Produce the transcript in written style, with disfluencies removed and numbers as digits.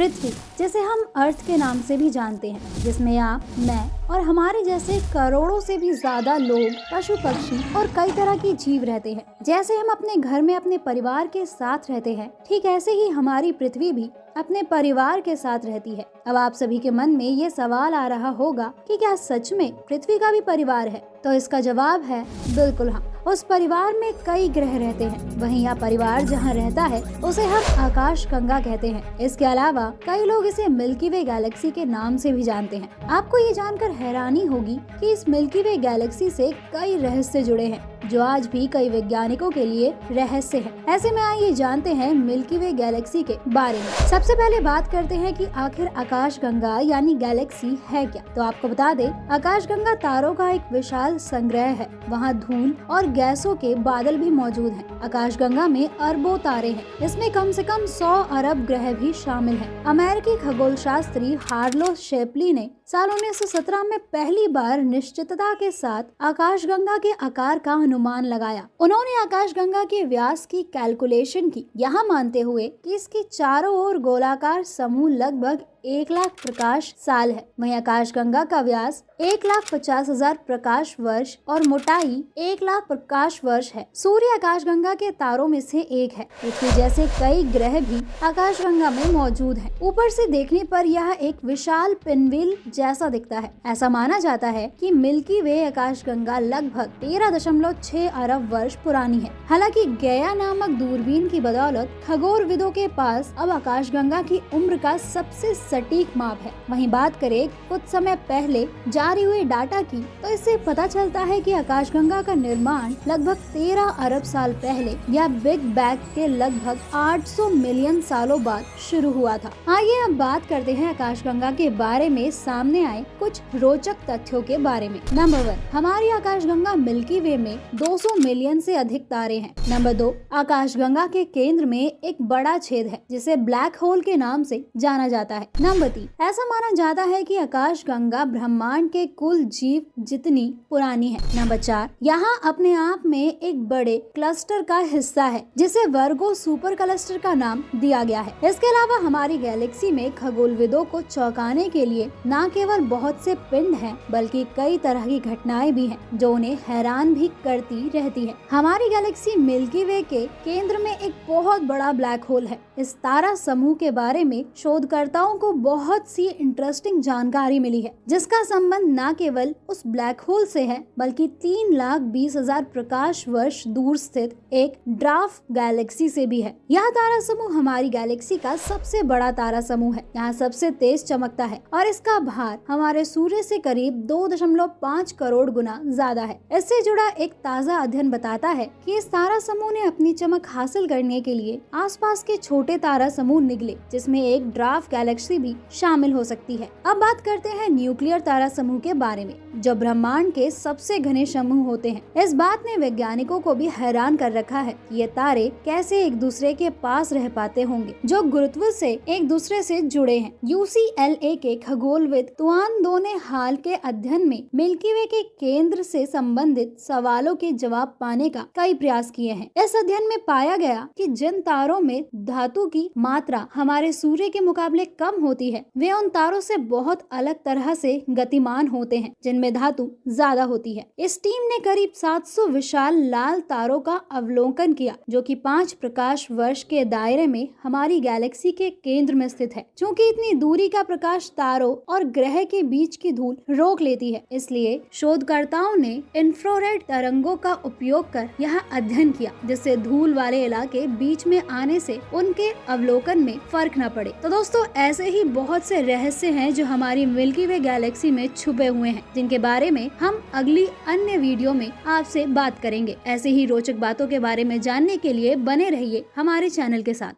पृथ्वी, जिसे हम अर्थ के नाम से भी जानते हैं, जिसमें आप, मैं और हमारे जैसे करोड़ों से भी ज्यादा लोग, पशु पक्षी और कई तरह के जीव रहते हैं। जैसे हम अपने घर में अपने परिवार के साथ रहते हैं, ठीक ऐसे ही हमारी पृथ्वी भी अपने परिवार के साथ रहती है। अब आप सभी के मन में ये सवाल आ रहा होगा कि क्या सच में पृथ्वी का भी परिवार है? तो इसका जवाब है बिल्कुल हाँ। उस परिवार में कई ग्रह रहते हैं। वहीं यह परिवार जहाँ रहता है उसे हम आकाश गंगा कहते हैं। इसके अलावा कई लोग इसे मिल्की वे गैलेक्सी के नाम से भी जानते हैं। आपको ये जानकर हैरानी होगी कि इस मिल्की वे गैलेक्सी से कई रहस्य जुड़े हैं, जो आज भी कई वैज्ञानिकों के लिए रहस्य है। ऐसे में आइए जानते हैं मिल्की वे गैलेक्सी के बारे में। सबसे पहले बात करते हैं कि आखिर आकाश गंगा यानी गैलेक्सी है क्या। तो आपको बता दें, आकाश गंगा तारों का एक विशाल संग्रह है। वहाँ धूल और गैसों के बादल भी मौजूद हैं। आकाश गंगा में अरबों तारे हैं। इसमें कम से कम 100 अरब ग्रह भी शामिल हैं। अमेरिकी खगोल शास्त्री हार्लो शेप्ली ने साल 1917 में पहली बार निश्चितता के साथ आकाशगंगा के आकार का अनुमान लगाया। उन्होंने आकाशगंगा के व्यास की कैलकुलेशन की, यहाँ मानते हुए कि इसकी चारों ओर गोलाकार समूह लगभग 1 लाख प्रकाश साल है। वहीं आकाशगंगा का व्यास 1,50,000 प्रकाश वर्ष और मोटाई 1 लाख प्रकाश वर्ष है। सूर्य आकाशगंगा के तारों में से एक है। पृथ्वी जैसे कई ग्रह भी आकाशगंगा में मौजूद हैं। ऊपर से देखने पर यह एक विशाल पिनव्हील जैसा दिखता है। ऐसा माना जाता है कि मिल्की वे आकाशगंगा लगभग 13.6 अरब वर्ष पुरानी है। हालांकि गया नामक दूरबीन की बदौलत खगोलविदों के पास अब आकाशगंगा की उम्र का सबसे सटीक माप है। वहीं बात करें कुछ समय पहले जारी हुए डाटा की, तो इससे पता चलता है कि आकाशगंगा का निर्माण लगभग 13 अरब साल पहले या बिग बैंग के लगभग 800 मिलियन सालों बाद शुरू हुआ था। आइए अब बात करते हैं आकाशगंगा के बारे में सामने आए कुछ रोचक तथ्यों के बारे में। नंबर 1, हमारी आकाशगंगा मिल्की वे में 200 मिलियन से अधिक तारे हैं। नंबर 2, आकाशगंगा के केंद्र में एक बड़ा छेद है जिसे ब्लैक होल के नाम से जाना जाता है। नंबर 3, ऐसा माना जाता है कि आकाशगंगा ब्रह्मांड के कुल जीव जितनी पुरानी है। नंबर 4, यहाँ अपने आप में एक बड़े क्लस्टर का हिस्सा है जिसे वर्गो सुपर क्लस्टर का नाम दिया गया है। इसके अलावा हमारी गैलेक्सी में खगोलविदों को चौंकाने के लिए न केवल बहुत से पिंड हैं, बल्कि कई तरह की घटनाएं भी हैं जो उन्हें हैरान भी करती रहती है। हमारी गैलेक्सी मिल्की वे के केंद्र में एक बहुत बड़ा ब्लैक होल है। इस तारा समूह के बारे में शोधकर्ताओं को बहुत सी इंटरेस्टिंग जानकारी मिली है, जिसका संबंध न केवल उस ब्लैक होल से है, बल्कि 3,20,000 प्रकाश वर्ष दूर स्थित एक ड्वार्फ गैलेक्सी से भी है। यह तारा समूह हमारी गैलेक्सी का सबसे बड़ा तारा समूह है। यहाँ सबसे तेज चमकता है और इसका भार हमारे सूर्य से करीब 2.5 करोड़ गुना ज्यादा है। इससे जुड़ा एक ताज़ा अध्ययन बताता है कि इस तारा समूह ने अपनी चमक हासिल करने के लिए आसपास के छोटे तारा समूह निगले, जिसमें एक ड्वार्फ गैलेक्सी भी शामिल हो सकती है। अब बात करते हैं न्यूक्लियर तारा समूह के बारे में, जो ब्रह्मांड के सबसे घने समूह होते हैं। इस बात ने वैज्ञानिकों को भी हैरान कर रखा है कि ये तारे कैसे एक दूसरे के पास रह पाते होंगे, जो गुरुत्व से एक दूसरे से जुड़े हैं। UCLA के खगोलविद तुआन दो ने हाल के अध्ययन में मिल्की वे के केंद्र से संबंधित सवालों के जवाब पाने का कई प्रयास किए हैं। इस अध्ययन में पाया गया कि जिन तारों में धातु की मात्रा हमारे सूर्य के मुकाबले कम होती है, वे उन तारों से बहुत अलग तरह से गतिमान होते हैं जिनमें धातु ज्यादा होती है। इस टीम ने करीब 700 विशाल लाल तारों का अवलोकन किया, जो कि 5 प्रकाश वर्ष के दायरे में हमारी गैलेक्सी के केंद्र में स्थित है। क्योंकि इतनी दूरी का प्रकाश तारों और ग्रह के बीच की धूल रोक लेती है, इसलिए शोधकर्ताओं ने इंफ्रारेड तरंगों का उपयोग कर यह अध्ययन किया, जिससे धूल वाले इलाके बीच में आने से उनके अवलोकन में फर्क न पड़े। तो दोस्तों, ऐसे ही बहुत से रहस्य हैं जो हमारी मिल्की वे गैलेक्सी में छुपे हुए हैं, जिनके बारे में हम अगली अन्य वीडियो में आपसे बात करेंगे। ऐसे ही रोचक बातों के बारे में जानने के लिए बने रहिए हमारे चैनल के साथ।